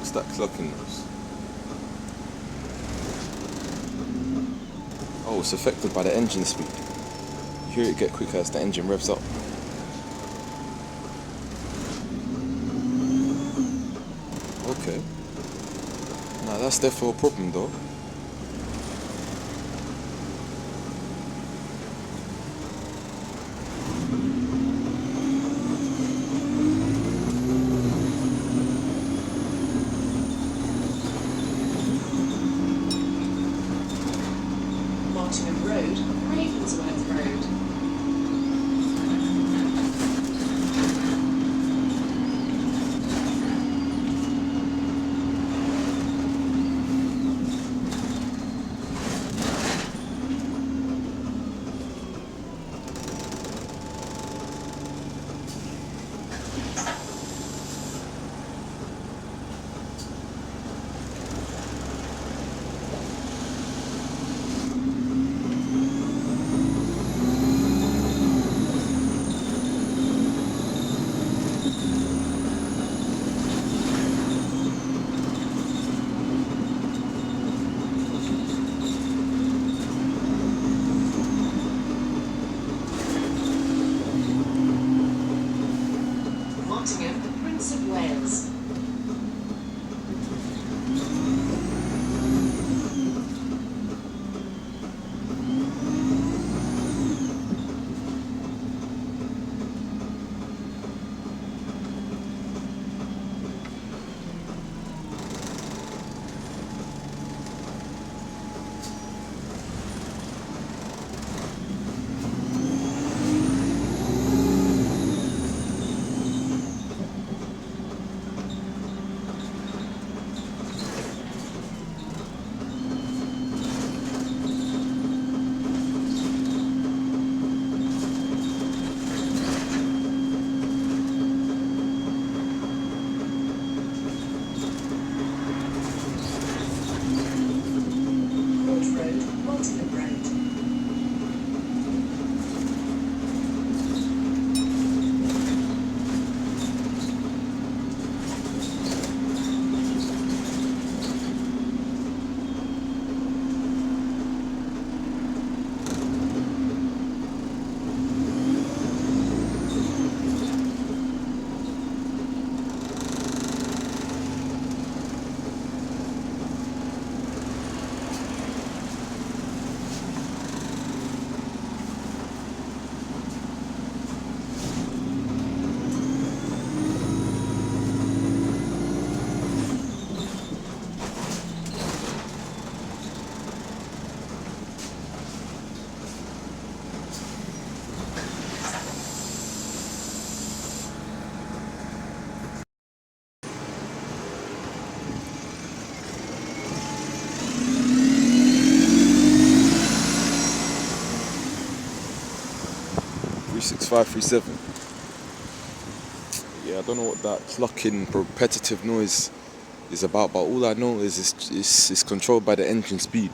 What's that clocking noise? Oh, it's affected by the engine speed. You hear it get quicker as the engine revs up. Okay. Nah, that's definitely a problem though. Nottingham Road, Ravensworth Road. Nottingham, the Prince of Wales. Nottingham Road. Three 6537. Yeah, I don't know what that clocking repetitive noise is about, but all I know is it's controlled by the engine speed,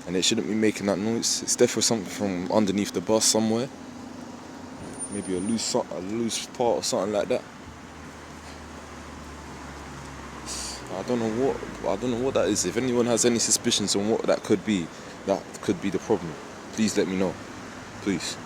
and it shouldn't be making that noise. It's definitely something from underneath the bus somewhere, maybe a loose part or something like that. I don't know what that is. If anyone has any suspicions on what that could be the problem, please let me know, please.